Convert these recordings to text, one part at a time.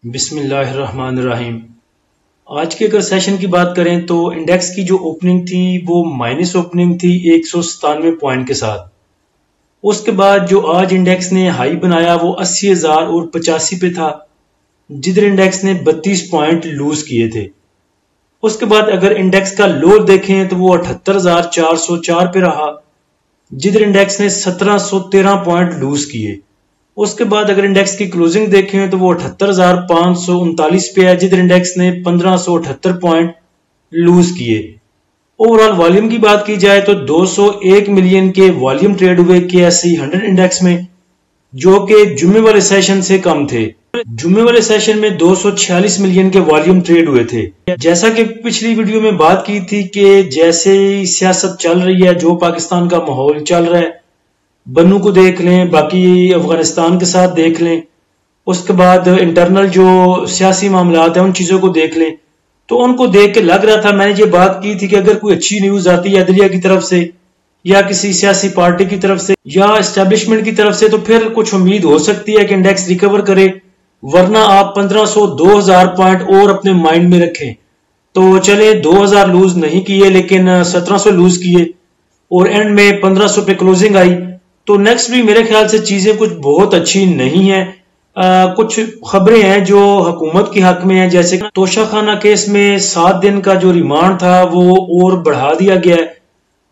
बिस्मिल्लाहिर्रहमानिर्रहीम। आज के अगर सेशन की बात करें तो इंडेक्स की जो ओपनिंग थी वो माइनस ओपनिंग थी 197 पॉइंट के साथ। उसके बाद जो आज इंडेक्स ने हाई बनाया वो 80,000 और 85 पे था, जिधर इंडेक्स ने 32 पॉइंट लूज किए थे। उसके बाद अगर इंडेक्स का लो देखें तो वो 78,404 पे रहा, जिधर इंडेक्स ने 1713 पॉइंट लूज किए। उसके बाद अगर इंडेक्स की क्लोजिंग देखें तो वो 78,539 पे है, जिधर इंडेक्स ने 1578 पॉइंट लूज किए। ओवरऑल वॉल्यूम की बात की जाए तो 201 मिलियन के वॉल्यूम ट्रेड हुए KSE 100 इंडेक्स में, जो कि जुम्मे वाले सेशन से कम थे। जुम्मे वाले सेशन में 246 मिलियन के वॉल्यूम ट्रेड हुए थे। जैसा कि पिछली वीडियो में बात की थी कि जैसे ही सियासत चल रही है, जो पाकिस्तान का माहौल चल रहा है, बन्नू को देख लें, बाकी अफगानिस्तान के साथ देख लें, उसके बाद इंटरनल जो सियासी मामलात हैं उन चीजों को देख लें, तो उनको देख के लग रहा था, मैंने ये बात की थी कि अगर कोई अच्छी न्यूज आती है अदलिया की तरफ से या किसी सियासी पार्टी की तरफ से या एस्टेब्लिशमेंट की तरफ से, तो फिर कुछ उम्मीद हो सकती है कि इंडेक्स रिकवर करे। वरना आप 1500 2000 पॉइंट और अपने माइंड में रखें। तो चले 2000 लूज नहीं किए लेकिन 1700 लूज किए और एंड में 1500 पे क्लोजिंग आई। तो नेक्स्ट भी मेरे ख्याल से चीजें कुछ बहुत अच्छी नहीं है। कुछ खबरें हैं जो हुकूमत के हक में है, जैसे तोशाखाना केस में 7 दिन का जो रिमांड था वो और बढ़ा दिया गया है।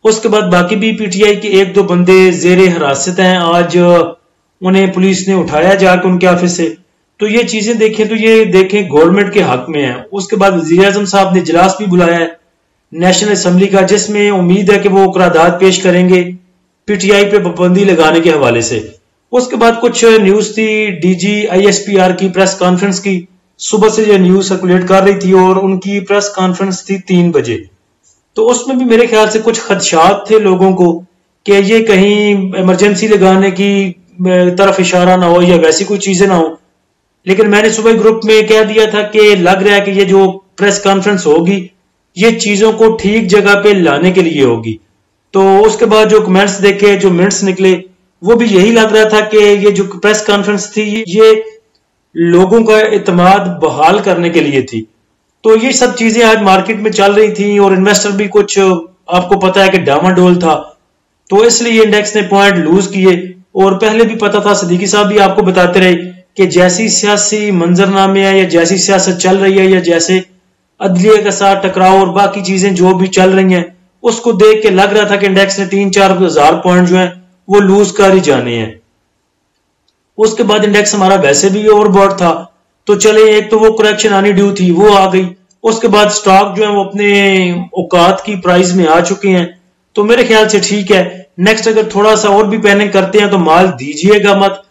उसके बाद बाकी भी PTI के 1-2 बंदे जेरे हिरासत हैं, आज उन्हें पुलिस ने उठाया जाकर उनके ऑफिस से। तो ये चीजें देखें तो ये देखें गवर्नमेंट के हक में है। उसके बाद वजीर आजम साहब ने इजलास भी बुलाया है नेशनल असेंबली का, जिसमें उम्मीद है कि वो करारदाद पेश करेंगे PTI पे पाबंदी लगाने के हवाले से। उसके बाद कुछ न्यूज थी DG ISPR की प्रेस कॉन्फ्रेंस की, सुबह से ये न्यूज सर्कुलेट कर रही थी और उनकी प्रेस कॉन्फ्रेंस थी 3 बजे। तो उसमें भी मेरे ख्याल से कुछ खदशात थे लोगों को कि ये कहीं इमरजेंसी लगाने की तरफ इशारा ना हो या वैसी कोई चीजें ना हो। लेकिन मैंने सुबह ग्रुप में कह दिया था कि लग रहा है कि ये जो प्रेस कॉन्फ्रेंस होगी ये चीजों को ठीक जगह पे लाने के लिए होगी। तो उसके बाद जो कमेंट्स देखे, जो मिनट्स निकले, वो भी यही लग रहा था कि ये जो प्रेस कॉन्फ्रेंस थी ये लोगों का एतमाद बहाल करने के लिए थी। तो ये सब चीजें आज मार्केट में चल रही थी और इन्वेस्टर भी कुछ, आपको पता है कि डामाडोल था, तो इसलिए इंडेक्स ने पॉइंट लूज किए। और पहले भी पता था, सदीकी साहब भी आपको बताते रहे कि जैसी सियासी मंजरनामे है या जैसी सियासत चल रही है या जैसे अदलिया के साथ टकराव और बाकी चीजें जो भी चल रही हैं, उसको देख के लग रहा था कि इंडेक्स ने 3-4 हजार पॉइंट जो है वो लूज कर ही जाने हैं। उसके बाद इंडेक्स हमारा वैसे भी ओवरबॉट था, तो चले एक तो वो करेक्शन आनी ड्यू थी वो आ गई। उसके बाद स्टॉक जो है वो अपने औकात की प्राइस में आ चुके हैं, तो मेरे ख्याल से ठीक है। नेक्स्ट अगर थोड़ा सा और भी पैनिक करते हैं तो माल दीजिएगा मत।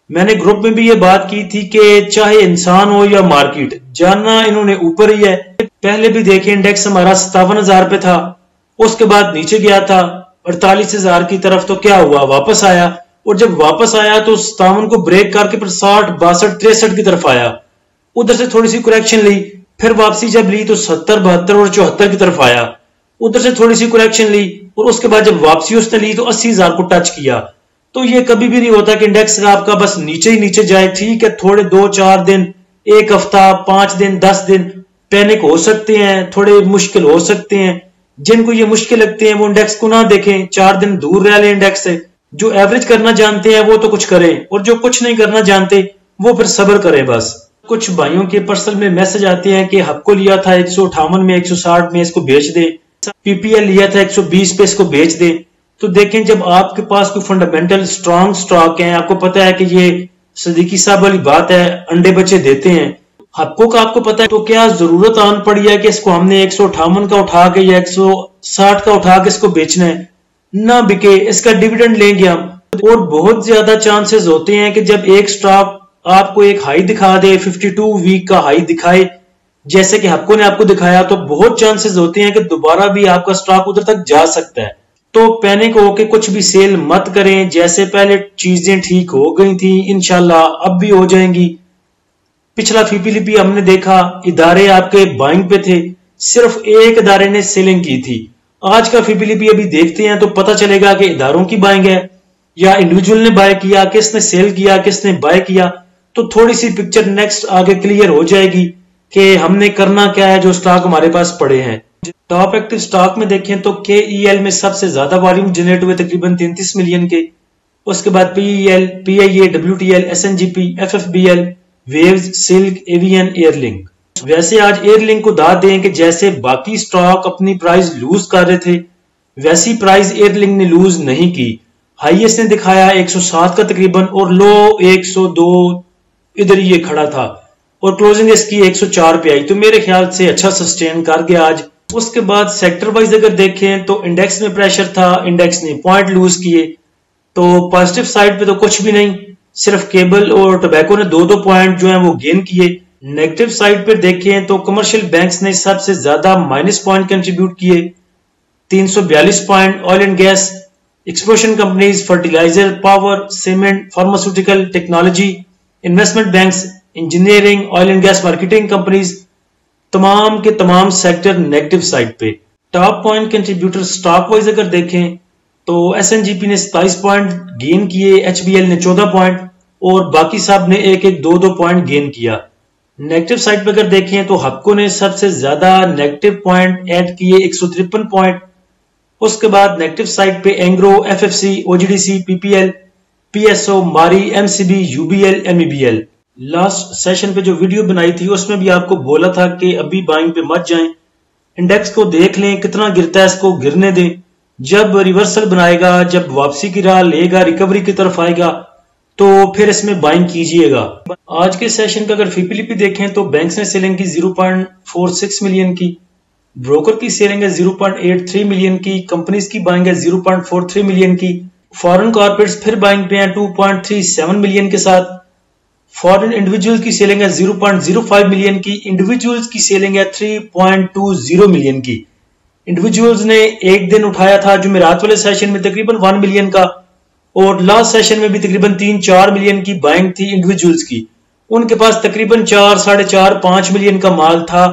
मैंने ग्रुप में भी ये बात की थी कि चाहे इंसान हो या मार्केट, जाना इन्होंने ऊपर ही है। पहले भी देखे इंडेक्स हमारा 57,000 पे था, उसके बाद नीचे गया था 48,000 की तरफ, तो क्या हुआ, वापस आया। और जब वापस आया तो 57 को ब्रेक करके फिर 60, 62, 63 की तरफ आया। उधर से थोड़ी सी करेक्शन ली, फिर वापसी जब ली तो 70, 72 और 74 की तरफ आया। उधर से थोड़ी सी करेक्शन ली और उसके बाद जब वापसी उसने ली तो 80,000 को टच किया। तो ये कभी भी नहीं होता कि इंडेक्स आपका बस नीचे ही नीचे जाए। ठीक है, थोड़े 2-4 दिन, 1 हफ्ता, 5 दिन, 10 दिन पैनिक हो सकते हैं, थोड़े मुश्किल हो सकते हैं। जिनको ये मुश्किल लगते हैं वो इंडेक्स को ना देखें, 4 दिन दूर रह लें इंडेक्स से। जो एवरेज करना जानते हैं वो तो कुछ करें, और जो कुछ नहीं करना जानते वो फिर सब्र करें बस। कुछ भाइयों के पर्सनल में मैसेज आते हैं कि हक्को लिया था 158 में, 160 में, इसको बेच दे। PPL लिया था 120 पे, इसको बेच दे। तो देखें, जब आपके पास कोई फंडामेंटल स्ट्रॉन्ग स्टॉक है, आपको पता है कि ये सदीकी साहब वाली बात है, अंडे बच्चे देते हैं, हक्कों का आपको पता है, तो क्या जरूरत आन पड़ी है कि इसको हमने 158 का उठा के या 160 का उठा के इसको बेचना है? ना बिके, इसका डिविडेंड लेंगे हम। और बहुत ज्यादा चांसेस होते हैं कि जब एक स्टॉक आपको एक हाई दिखा दे, 52 वीक का हाई दिखाए, जैसे कि हक्कों ने आपको दिखाया, तो बहुत चांसेस होते हैं कि दोबारा भी आपका स्टॉक उधर तक जा सकता है। तो पैनिक होके कुछ भी सेल मत करें। जैसे पहले चीजें ठीक हो गई थी, इंशाल्लाह अब भी हो जाएंगी। पिछला FIPLP हमने देखा, इदारे आपके बाइंग पे थे, सिर्फ एक इदारे ने सेलिंग की थी। आज का FIPLP अभी देखते हैं तो पता चलेगा कि इदारों की बाइंग है या इंडिविजुअल ने बाय किया, किसने सेल किया, किसने बाय किया। तो थोड़ी सी पिक्चर नेक्स्ट आगे क्लियर हो जाएगी कि हमने करना क्या है जो स्टॉक हमारे पास पड़े हैं। टॉप एक्टिव स्टॉक में देखें तो KEL में सबसे ज्यादा वॉल्यूम जनरेट हुए तकरीबन 33 मिलियन के। उसके बाद PEL, PIA, WTL, SNGP, FFBL, waves, silk, avian, airlink. वैसे आज एयरलिंक को दाद दें कि जैसे बाकी स्टॉक अपनी प्राइस लूज कर रहे थे वैसी प्राइस एयरलिंक ने लूज नहीं की। हाईएस्ट ने दिखाया 107 का तकरीबन और लो 102 इधर ये खड़ा था और क्लोजिंग इसकी 104 पे आई, तो मेरे ख्याल से अच्छा सस्टेन कर गया आज। उसके बाद सेक्टर वाइज अगर देखें तो इंडेक्स में प्रेशर था, इंडेक्स ने पॉइंट लूज किए, तो पॉजिटिव साइड पे तो कुछ भी नहीं, सिर्फ केबल और टोबैको ने 2-2 पॉइंट जो है वो गेन किए। नेगेटिव साइड पे देखें तो कमर्शियल बैंक्स ने सबसे ज्यादा माइनस पॉइंट कंट्रीब्यूट किए, 342 point. Oil and gas, exploration companies, fertiliser, power, cement, pharmaceutical, technology, investment banks, engineering, oil and gas marketing companies, तमाम के तमाम सेक्टर नेगेटिव साइड पे। Top point contributor stock wise अगर देखें तो SNGP ने 27 point gain किए, HBL ने 14 पॉइंट और बाकी सब ने 1-1, 2-2 पॉइंट गेन किया। नेगेटिव साइड पे अगर देखें तो हक्को ने सबसे ज्यादा नेगेटिव पॉइंट ऐड किए, 153 पॉइंट। उसके बाद नेगेटिव साइड पे Engro, FFC, OGDC, PPL, PSO, मारी, MCB, UBL, MEBL। Last session पे जो वीडियो बनाई थी उसमें भी आपको बोला था कि अभी बाइंग पे मत जाएं, इंडेक्स को देख लें कितना गिरता है, इसको गिरने दें, जब रिवर्सल बनाएगा, जब वापसी की राह लेगा, रिकवरी की तरफ आएगा तो फिर इसमें बाइंग कीजिएगा। आज के सेशन का अगर फीपीलीपी देखें तो बैंक्स ने सेलिंग की 0.46 मिलियन की, ब्रोकर की सेलिंग है 0.83 मिलियन की, कंपनीज की बाइंग है 0.43 मिलियन की, फॉरेन कॉर्पोरेट्स फिर बाइंग पे हैं 2.37 मिलियन के साथ, फॉरेन इंडिविजुअल्स की सेलिंग है 0.05 मिलियन की, इंडिविजुअल्स की सेलिंग है 3.20 मिलियन की। इंडिविजुअल्स ने एक दिन उठाया था जुमेरात वाले सेशन में तकरीबन 1 मिलियन का और लास्ट सेशन में भी तकरीबन 3-4 मिलियन की बाइंग थी इंडिविजुअल्स की। उनके पास तकरीबन 4, 4.5 मिलियन का माल था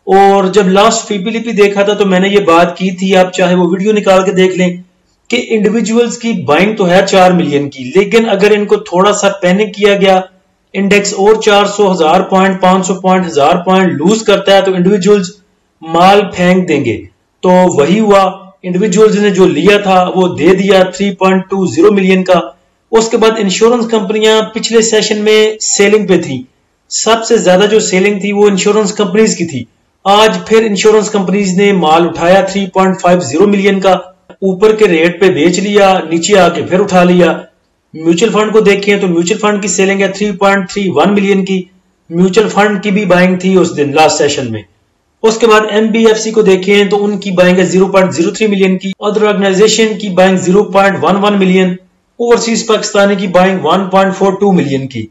और जब लास्ट फीपीलीपी देखा था तो मैंने ये बात की थी, आप चाहे वो वीडियो निकाल के देख लें कि इंडिविजुअल्स की बाइंग तो है 4 मिलियन की, लेकिन अगर इनको थोड़ा सा पैनिक किया गया, इंडेक्स और 400, 1000 पॉइंट, 500 पॉइंट, 1000 पॉइंट लूज करता है तो इंडिविजुअल्स माल फेंक देंगे। तो वही हुआ, इंडिविजुअल्स ने जो लिया था वो दे दिया 3.20 मिलियन का। उसके बाद इंश्योरेंस कंपनियां पिछले सेशन में सेलिंग पे थी, सबसे ज्यादा जो सेलिंग थी वो इंश्योरेंस कंपनीज की थी। आज फिर इंश्योरेंस कंपनीज ने माल उठाया 3.50 मिलियन का, ऊपर के रेट पे बेच लिया, नीचे आके फिर उठा लिया। म्यूचुअल फंड को देखें तो म्यूचुअल फंड की सेलिंग है 3.31 मिलियन की, म्यूचुअल फंड की भी बाइंग थी उस दिन लास्ट सेशन में। उसके बाद MBFC को देखें तो उनकी बाइंग है 0.03 मिलियन की, अदर ऑर्गेनाइजेशन की बाइंग 0.11 मिलियन, ओवरसीज पाकिस्तानी की बाइंग 1.42 मिलियन की।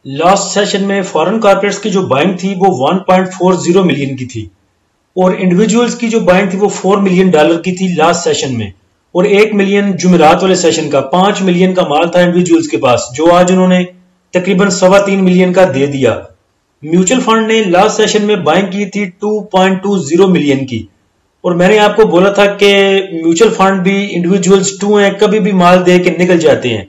लास्ट सेशन में फॉरेन कॉर्पोरेट्स की जो बाइंग थी वो 1.40 मिलियन की थी और इंडिविजुअल्स की जो बाइंग थी वो $4 मिलियन की थी लास्ट सेशन में और 1 मिलियन जुमेरात वाले सेशन का। 5 मिलियन का माल था इंडिविजुअल्स के पास जो आज उन्होंने तकरीबन 3.25 मिलियन का दे दिया। म्यूचुअल फंड ने लास्ट सेशन में बाइंग की थी 2.20 मिलियन की और मैंने आपको बोला था कि म्यूचुअल फंड भी इंडिविजुअल्स 2 हैं, कभी भी माल दे के निकल जाते हैं।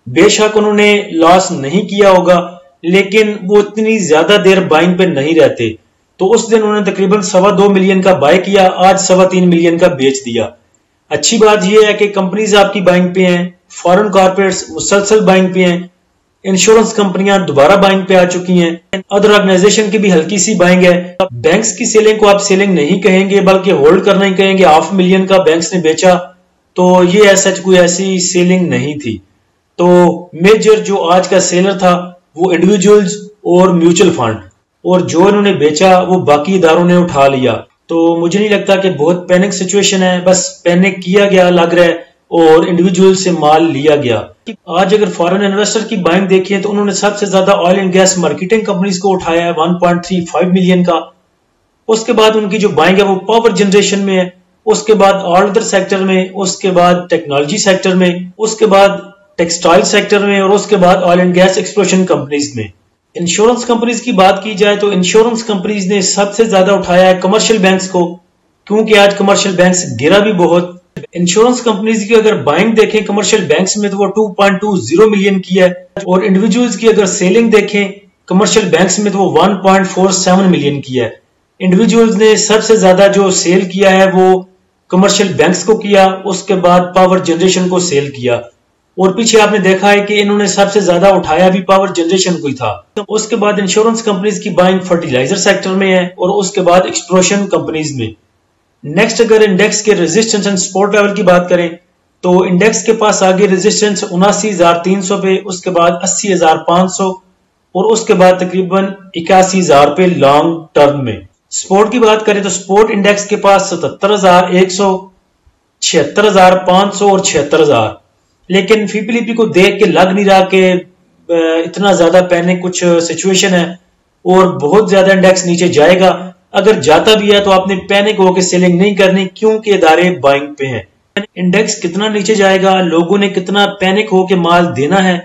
बेशक उन्होंने लॉस नहीं किया होगा लेकिन वो इतनी ज्यादा देर बाइंग पे नहीं रहते, तो उस दिन उन्होंने तकरीबन 2.25 मिलियन का बाय किया, आज 3.25 मिलियन का बेच दिया। अच्छी बात यह है कि कंपनीज आपकी बाइंग पे हैं, फॉरेन कॉर्पोरेट्स मुसलसल बाइंग पे हैं, इंश्योरेंस कंपनियां दोबारा बाइंग पे आ चुकी हैं, अदर ऑर्गेनाइजेशन की भी हल्की सी बाइंग है। बैंक्स की सेलिंग को आप सेलिंग नहीं कहेंगे बल्कि होल्ड करना ही कहेंगे। 500 मिलियन का बैंक्स ने बेचा तो ये ऐसा कोई ऐसी सेलिंग नहीं थी। तो मेजर जो आज का सेलर था वो इंडिविजुअल्स और म्यूचुअल फंड, और जो इन्होंने बेचा वो बाकी इदारों ने उठा लिया। तो मुझे नहीं लगता कि बहुत पैनिक सिचुएशन है, बस पैनिक किया गया लग रहा है और इंडिविजुअल से माल लिया गया। आज अगर फॉरेन इन्वेस्टर की बाइंग देखिए तो उन्होंने सबसे ज्यादा oil and gas marketing companies को उठाया है 1.35 मिलियन का। उसके बाद उनकी जो बाइंग है वो पावर जनरेशन में है, उसके बाद ऑल अदर सेक्टर में, उसके बाद टेक्नोलॉजी सेक्टर में, उसके बाद टेक्सटाइल सेक्टर में और उसके बाद oil and gas exploration companies में। इंश्योरेंस कंपनीज की बात की जाए तो इंश्योरेंस कंपनीज ने सबसे ज्यादा उठाया है कमर्शियल बैंक्स को, क्योंकि आज कमर्शियल बैंक्स गिरा भी बहुत। इंश्योरेंस कंपनीज की अगर बाइंग देखें कमर्शियल बैंक्स में तो वो 2.20 मिलियन की है, और इंडिविजुअल्स की अगर सेलिंग देखें कमर्शियल बैंक्स में तो वो 1.47 मिलियन की है। इंडिविजुअल्स ने सबसे ज्यादा जो सेल किया है वो कमर्शियल बैंक्स को किया, उसके बाद पावर जनरेशन को सेल किया, और पीछे आपने देखा है कि इन्होंने सबसे ज्यादा उठाया भी पावर जनरेशन को ही था। तो उसके बाद इंश्योरेंस कंपनीज की बाइंग फर्टिलाइजर सेक्टर में है, और उसके बाद एक्सप्लोशन कंपनीज में। नेक्स्ट अगर इंडेक्स के रेजिस्टेंस एंड सपोर्ट लेवल की बात करें तो इंडेक्स के पास आगे रेजिस्टेंस 79,300 पे, उसके बाद 80,500 और उसके बाद तकरीबन 81,000 पे लॉन्ग टर्म में। सपोर्ट की बात करें तो सपोर्ट इंडेक्स के पास 77,100, 76,500 और 76,000। लेकिन फीपीलीपी को देख के लग नहीं रहा कि इतना ज्यादा पैनिक कुछ सिचुएशन है और बहुत ज्यादा इंडेक्स नीचे जाएगा। अगर जाता भी है तो आपने पैनिक होकर सेलिंग नहीं करनी, क्योंकि इदारे बाइंग पे हैं। इंडेक्स कितना नीचे जाएगा, लोगों ने कितना पैनिक होकर माल देना है,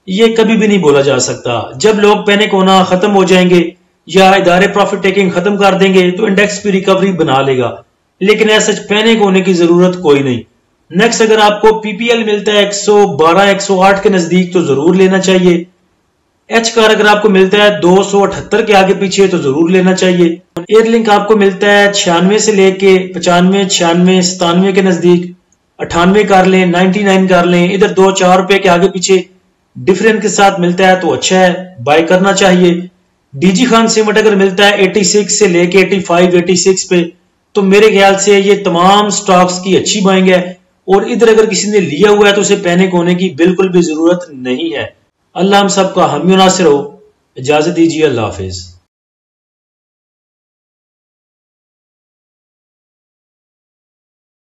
ये कभी भी नहीं बोला जा सकता। जब लोग पैनिक होना खत्म हो जाएंगे या इदारे प्रॉफिट टेकिंग खत्म कर देंगे तो इंडेक्स भी रिकवरी बना लेगा, लेकिन ऐसा पैनिक होने की जरूरत कोई नहीं। नेक्स्ट अगर आपको पीपीएल मिलता है 112 108 के नजदीक तो जरूर लेना चाहिए। एच कार अगर आपको मिलता है 278 के आगे पीछे तो जरूर लेना चाहिए। एयरलिंक आपको मिलता है 96 से लेके 95 96 97 के नजदीक, 98 कर लें, 99 कर लें, इधर 2-4 रुपए के आगे पीछे डिफरेंस के साथ मिलता है तो अच्छा है, बाय करना चाहिए। डीजी खान सीमेंट अगर मिलता है 86 से लेके 85 86 पे तो मेरे ख्याल से ये तमाम स्टॉक्स की अच्छी बाइंग है, और इधर अगर किसी ने लिया हुआ है तो उसे पैनिक होने की बिल्कुल भी जरूरत नहीं है। अल्लाह हम सबका हामी नासिर हो। इजाजत दीजिए, अल्लाह हाफिज।